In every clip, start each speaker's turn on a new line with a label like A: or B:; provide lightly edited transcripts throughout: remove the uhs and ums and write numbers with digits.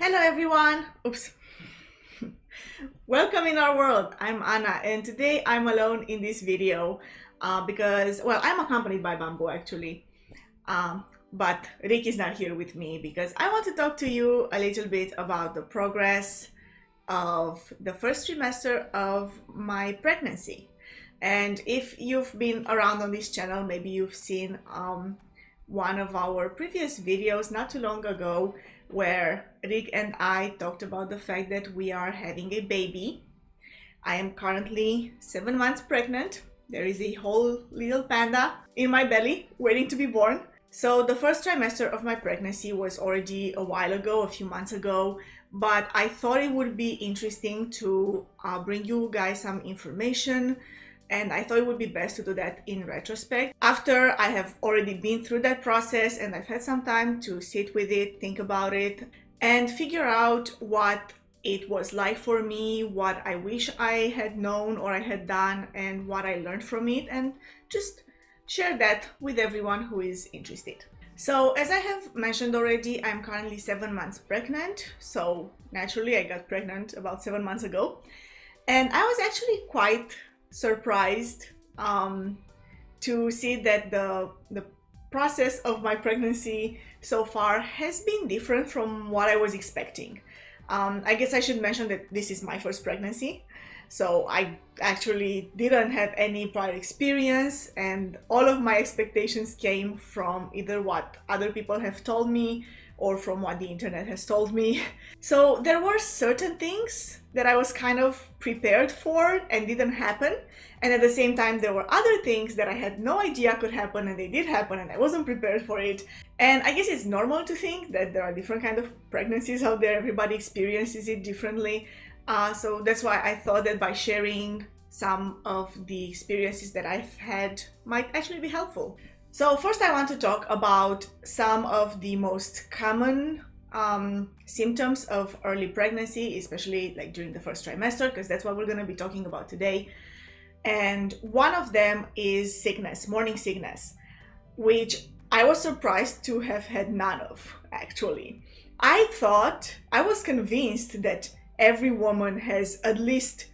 A: Hello everyone! Oops. Welcome in our world. I'm Anna and today I'm alone in this video because, well, I'm accompanied by Bamboo actually. But Rick is not here with me because I want to talk to you a little bit about the progress of the first trimester of my pregnancy. And if you've been around on this channel, maybe you've seen one of our previous videos not too long ago where Rick and I talked about the fact that we are having a baby. I am currently 7 months pregnant. There is a whole little panda in my belly waiting to be born. So the first trimester of my pregnancy was already a while ago, a few months ago, but I thought it would be interesting to bring you guys some information, and I thought it would be best to do that in retrospect. After I have already been through that process and I've had some time to sit with it, think about it, and figure out what it was like for me, what I wish I had known or I had done, and what I learned from it, and just share that with everyone who is interested. So as I have mentioned already, I'm currently 7 months pregnant. So naturally I got pregnant about 7 months ago. And I was actually quite surprised to see that the process of my pregnancy so far has been different from what I was expecting. I guess I should mention that this is my first pregnancy, so I actually didn't have any prior experience, and all of my expectations came from either what other people have told me or from what the internet has told me. So there were certain things that I was kind of prepared for and didn't happen. And at the same time, there were other things that I had no idea could happen and they did happen and I wasn't prepared for it. And I guess it's normal to think that there are different kinds of pregnancies out there. Everybody experiences it differently. So that's why I thought that by sharing some of the experiences that I've had might actually be helpful. So first I want to talk about some of the most common symptoms of early pregnancy, especially like during the first trimester, because that's what we're going to be talking about today. And one of them is sickness, morning sickness, which I was surprised to have had none of, actually. I was convinced that every woman has at least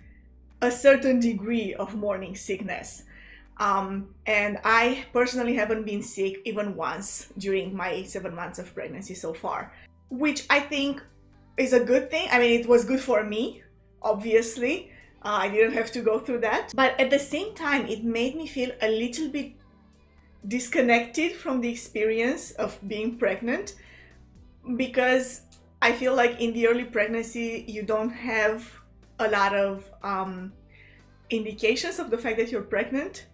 A: a certain degree of morning sickness. And I personally haven't been sick even once during my 7 months of pregnancy so far, which I think is a good thing. I mean, it was good for me, obviously. I didn't have to go through that. But at the same time, it made me feel a little bit disconnected from the experience of being pregnant, because I feel like in the early pregnancy, you don't have a lot of indications of the fact that you're pregnant.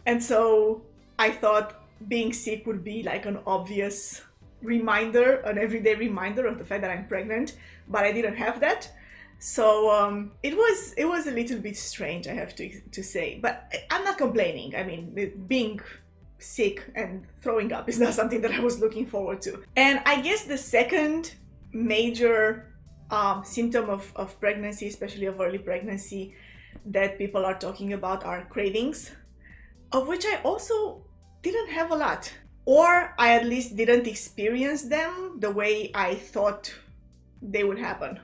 A: And so I thought being sick would be like an obvious reminder, an everyday reminder of the fact that I'm pregnant, but I didn't have that. So it was a little bit strange, I have to say, but I'm not complaining. I mean, being sick and throwing up is not something that I was looking forward to. And I guess the second major symptom of pregnancy, especially of early pregnancy, that people are talking about are cravings, of which I also didn't have a lot, or I at least didn't experience them the way I thought they would happen,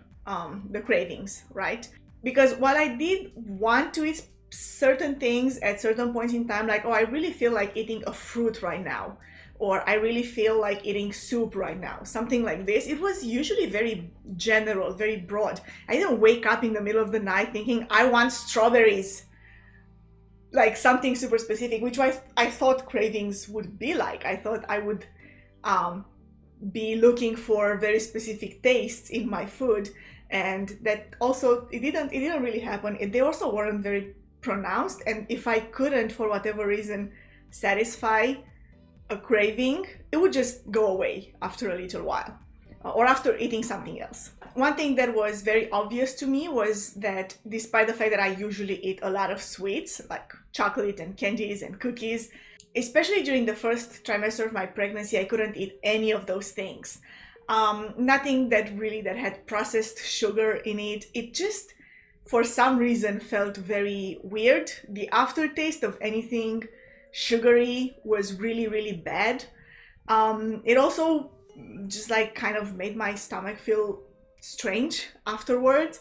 A: the cravings, right? Because while I did want to eat certain things at certain points in time, like, oh, I really feel like eating a fruit right now, or I really feel like eating soup right now, something like this, it was usually very general, very broad. I didn't wake up in the middle of the night thinking, I want strawberries, like something super specific, which I thought cravings would be like. I thought I would be looking for very specific tastes in my food, and that also it didn't really happen. They also weren't very pronounced, and if I couldn't for whatever reason satisfy a craving, it would just go away after a little while, or after eating something else. One thing that was very obvious to me was that despite the fact that I usually eat a lot of sweets, like chocolate and candies and cookies, especially during the first trimester of my pregnancy, I couldn't eat any of those things. Nothing that had processed sugar in it. It just, for some reason, felt very weird. The aftertaste of anything sugary was really, really bad. It also just like kind of made my stomach feel strange afterwards.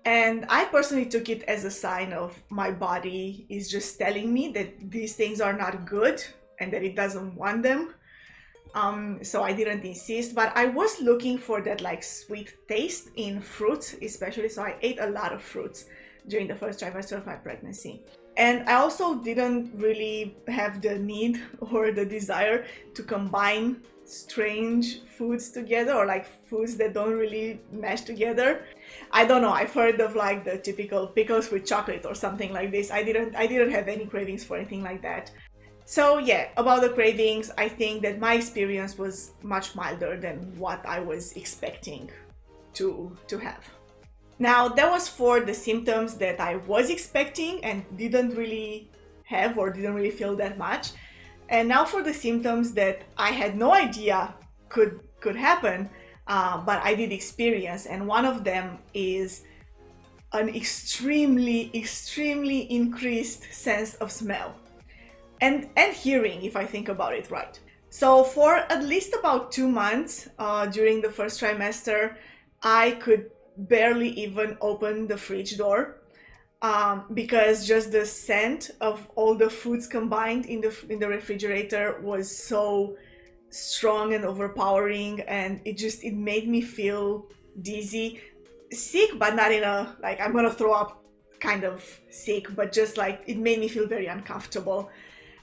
A: And I personally took it as a sign of my body is just telling me that these things are not good and that it doesn't want them. So I didn't insist, but I was looking for that like sweet taste in fruits, especially. So I ate a lot of fruits during the first trimester of my pregnancy. And I also didn't really have the need or the desire to combine strange foods together, or like foods that don't really mesh together. I don't know, I've heard of like the typical pickles with chocolate or something like this. I didn't have any cravings for anything like that. So yeah, about the cravings, I think that my experience was much milder than what I was expecting to have. Now, that was for the symptoms that I was expecting and didn't really have or didn't really feel that much. And now for the symptoms that I had no idea could happen, but I did experience. And one of them is an extremely increased sense of smell and hearing, if I think about it right. So for at least about 2 months during the first trimester, I could barely even open the fridge door because just the scent of all the foods combined in the refrigerator was so strong and overpowering, and it made me feel dizzy, sick, but not in a like I'm gonna throw up kind of sick, but just like it made me feel very uncomfortable.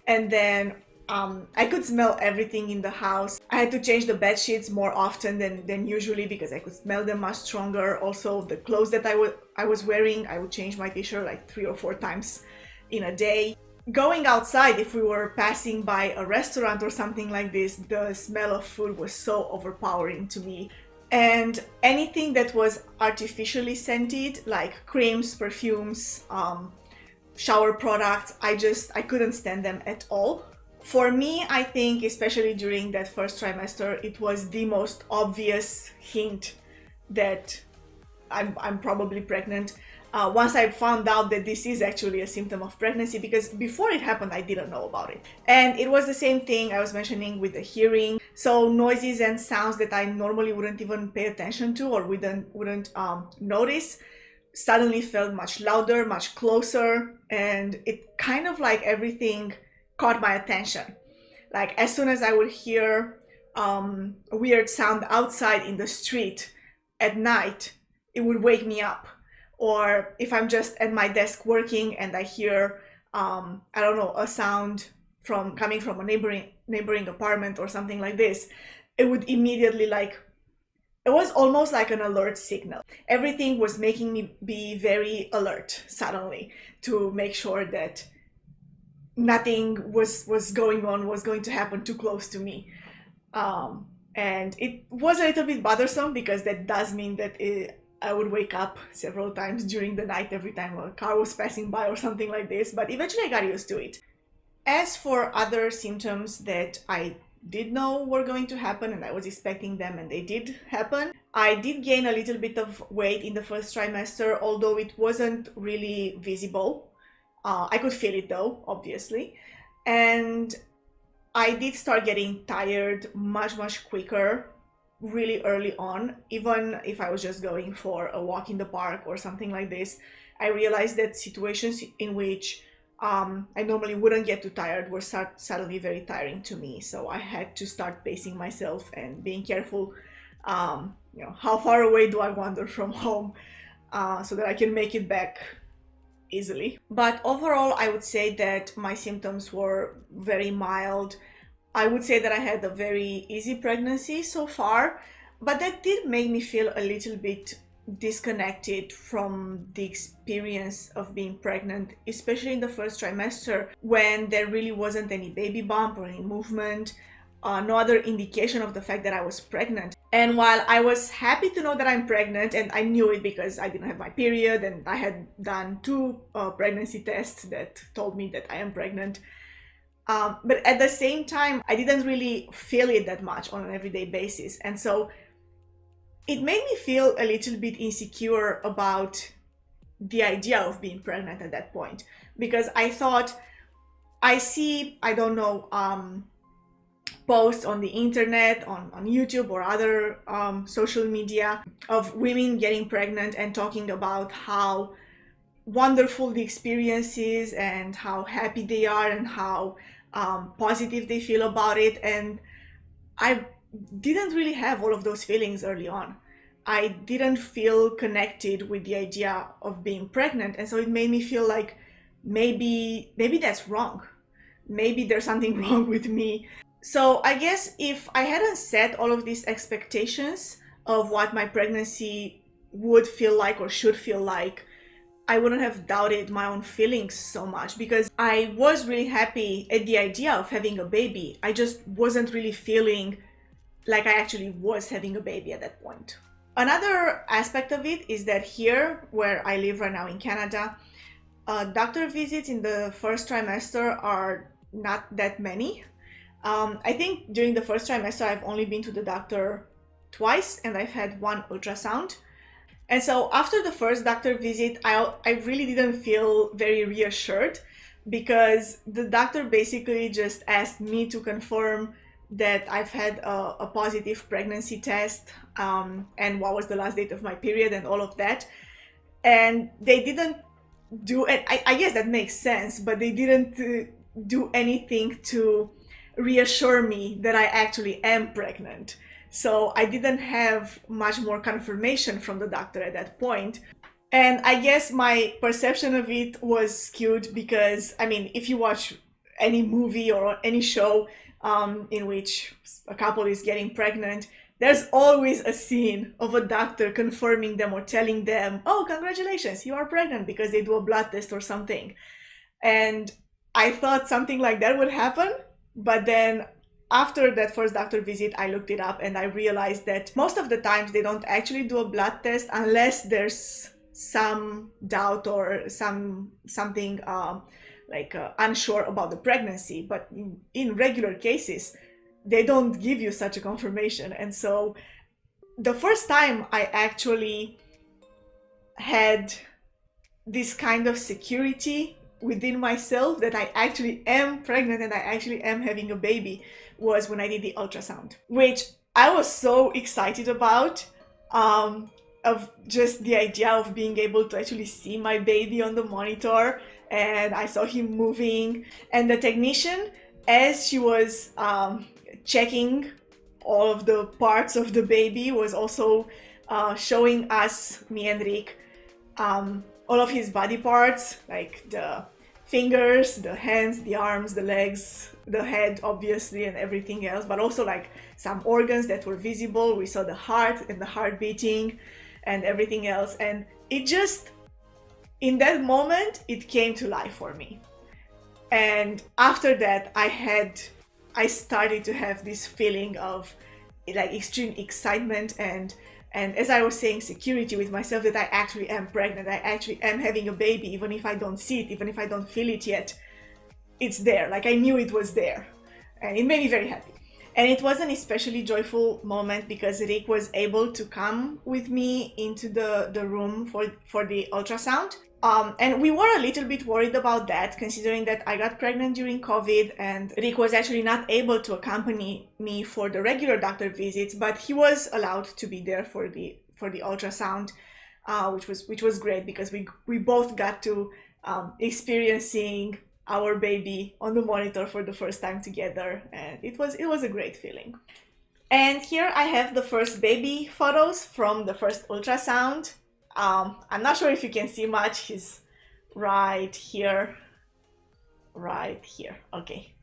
A: And then I could smell everything in the house. I had to change the bed sheets more often than usually because I could smell them much stronger. Also, the clothes that I was wearing, I would change my t-shirt like 3 or 4 times in a day. Going outside, if we were passing by a restaurant or something like this, the smell of food was so overpowering to me. And anything that was artificially scented, like creams, perfumes, shower products, I couldn't stand them at all. For me, I think, especially during that first trimester, it was the most obvious hint that I'm probably pregnant. Once I found out that this is actually a symptom of pregnancy, because before it happened, I didn't know about it. And it was the same thing I was mentioning with the hearing. So noises and sounds that I normally wouldn't even pay attention to or wouldn't notice suddenly felt much louder, much closer, and it kind of like everything caught my attention. Like as soon as I would hear a weird sound outside in the street at night, it would wake me up. Or if I'm just at my desk working and I hear I don't know, a sound coming from a neighboring apartment or something like this, it would immediately it was almost like an alert signal. Everything was making me be very alert suddenly to make sure that nothing was going to happen too close to me. And it was a little bit bothersome because that does mean that I would wake up several times during the night every time a car was passing by or something like this, but eventually I got used to it. As for other symptoms that I did know were going to happen and I was expecting them and they did happen, I did gain a little bit of weight in the first trimester, although it wasn't really visible. I could feel it though, obviously. And I did start getting tired much quicker really early on. Even if I was just going for a walk in the park or something like this, I realized that situations in which I normally wouldn't get too tired were suddenly very tiring to me. So I had to start pacing myself and being careful, how far away do I wander from home so that I can make it back easily. But overall, I would say that my symptoms were very mild. I would say that I had a very easy pregnancy so far, but that did make me feel a little bit disconnected from the experience of being pregnant, especially in the first trimester when there really wasn't any baby bump or any movement, no other indication of the fact that I was pregnant. And while I was happy to know that I'm pregnant, and I knew it because I didn't have my period and I had done 2 pregnancy tests that told me that I am pregnant, but at the same time, I didn't really feel it that much on an everyday basis. And so it made me feel a little bit insecure about the idea of being pregnant at that point, because I thought, I see, I don't know, posts on the internet, on YouTube or other social media of women getting pregnant and talking about how wonderful the experience is and how happy they are and how positive they feel about it. And I didn't really have all of those feelings early on. I didn't feel connected with the idea of being pregnant, and so it made me feel like maybe that's wrong. Maybe there's something wrong with me. So I guess if I hadn't set all of these expectations of what my pregnancy would feel like or should feel like, I wouldn't have doubted my own feelings so much, because I was really happy at the idea of having a baby. I just wasn't really feeling like I actually was having a baby at that point. Another aspect of it is that here, where I live right now in Canada, doctor visits in the first trimester are not that many. I think during the first trimester, I've only been to the doctor twice, and I've had one ultrasound. And so after the first doctor visit, I really didn't feel very reassured, because the doctor basically just asked me to confirm that I've had a positive pregnancy test, and what was the last date of my period and all of that. And they didn't do it. I guess that makes sense, but they didn't do anything to reassure me that I actually am pregnant. So I didn't have much more confirmation from the doctor at that point. And I guess my perception of it was skewed because, I mean, if you watch any movie or any show in which a couple is getting pregnant, there's always a scene of a doctor confirming them or telling them, oh, congratulations, you are pregnant, because they do a blood test or something. And I thought something like that would happen, but then after that first doctor visit, I looked it up and I realized that most of the times they don't actually do a blood test unless there's some doubt or something unsure about the pregnancy. But in regular cases, they don't give you such a confirmation. And so the first time I actually had this kind of security within myself that I actually am pregnant and I actually am having a baby was when I did the ultrasound, which I was so excited about, of just the idea of being able to actually see my baby on the monitor, and I saw him moving, and the technician, as she was checking all of the parts of the baby, was also showing us, me and Rick, all of his body parts, like the fingers, the hands, the arms, the legs, the head, obviously, and everything else, but also like some organs that were visible. We saw the heart and the heart beating and everything else. And it just, in that moment, it came to life for me. And after that, I started to have this feeling of like extreme excitement and as I was saying, security with myself, that I actually am pregnant, I actually am having a baby, even if I don't see it, even if I don't feel it yet, it's there. Like I knew it was there, and it made me very happy. And it was an especially joyful moment because Rick was able to come with me into the room for the ultrasound. And we were a little bit worried about that, considering that I got pregnant during COVID and Rick was actually not able to accompany me for the regular doctor visits, but he was allowed to be there for the ultrasound, which was great because we both got to experiencing our baby on the monitor for the first time together, and it was a great feeling. And here I have the first baby photos from the first ultrasound. I'm not sure if you can see much. He's right here. Okay.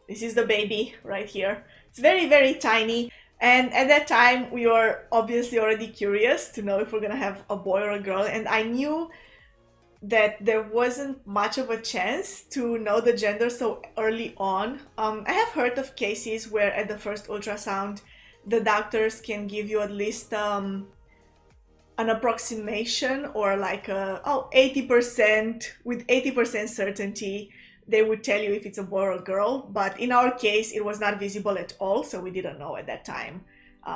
A: This is the baby right here. It's very, very tiny. And at that time, we were obviously already curious to know if we're gonna have a boy or a girl. And I knew that there wasn't much of a chance to know the gender so early on. I have heard of cases where at the first ultrasound, the doctors can give you at least an approximation, or like 80%, with 80% certainty they would tell you if it's a boy or a girl. But in our case, it was not visible at all, so we didn't know at that time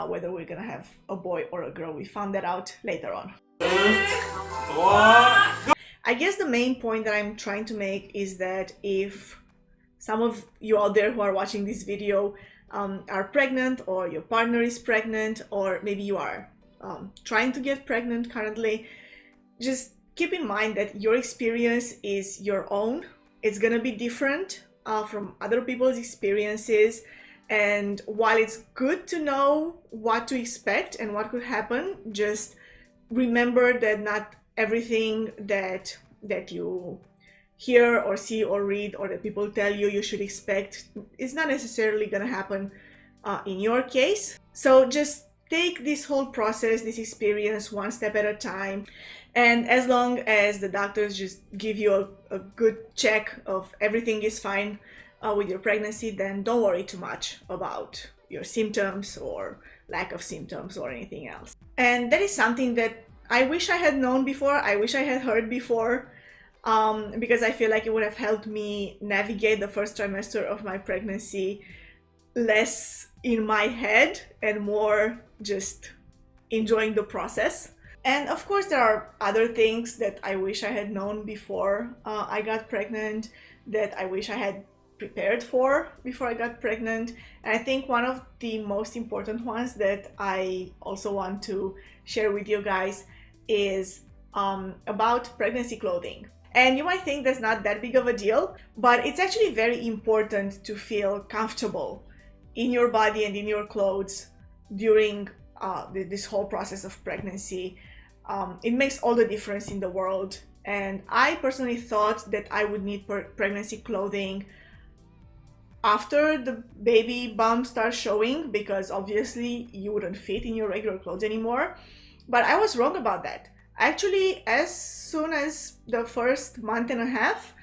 A: whether we're gonna have a boy or a girl. We found that out later on. I guess the main point that I'm trying to make is that if some of you out there who are watching this video are pregnant, or your partner is pregnant, or maybe you are trying to get pregnant currently, just keep in mind that your experience is your own. It's gonna be different from other people's experiences. And while it's good to know what to expect and what could happen, just remember that not everything that you hear or see or read or that people tell you you should expect is not necessarily going to happen in your case. So just take this whole process, this experience, one step at a time. And as long as the doctors just give you a good check of everything is fine with your pregnancy, then don't worry too much about your symptoms or lack of symptoms or anything else. And that is something that I wish I had known before, I wish I had heard before, because I feel like it would have helped me navigate the first trimester of my pregnancy less in my head and more just enjoying the process. And of course, there are other things that I wish I had known before I got pregnant, that I wish I had prepared for before I got pregnant. And I think one of the most important ones that I also want to share with you guys is about pregnancy clothing. And you might think that's not that big of a deal, but it's actually very important to feel comfortable in your body and in your clothes during this whole process of pregnancy. It makes all the difference in the world. And I personally thought that I would need pregnancy clothing after the baby bump starts showing, because obviously you wouldn't fit in your regular clothes anymore. But I was wrong about that. Actually, as soon as the first month and a half,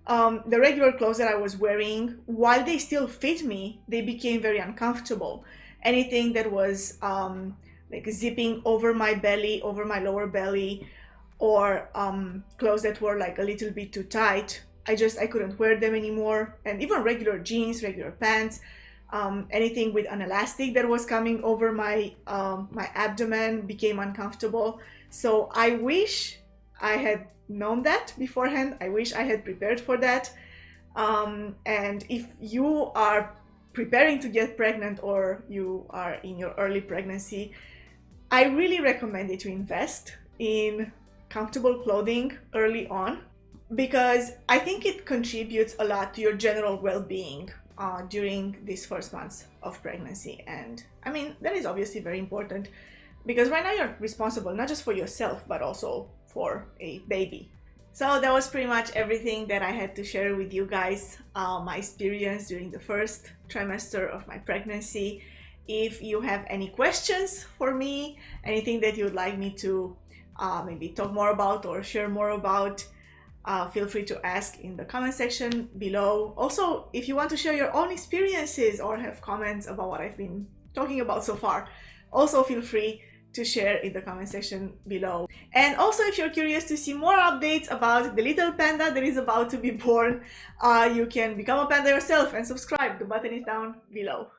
A: the regular clothes that I was wearing, while they still fit me, they became very uncomfortable. Anything that was like zipping over my belly, over my lower belly, or clothes that were like a little bit too tight, I couldn't wear them anymore. And even regular jeans, regular pants, anything with an elastic that was coming over my my abdomen became uncomfortable. So I wish I had known that beforehand. I wish I had prepared for that. And if you are preparing to get pregnant or you are in your early pregnancy, I really recommend that you invest in comfortable clothing early on, because I think it contributes a lot to your general well-being during these first months of pregnancy. And I mean, that is obviously very important, because right now you're responsible not just for yourself, but also for a baby. So that was pretty much everything that I had to share with you guys, my experience during the first trimester of my pregnancy. If you have any questions for me, anything that you'd like me to maybe talk more about or share more about, feel free to ask in the comment section below. Also, if you want to share your own experiences or have comments about what I've been talking about so far, also feel free to share in the comment section below. And also, if you're curious to see more updates about the little panda that is about to be born, you can become a panda yourself and subscribe. The button is down below.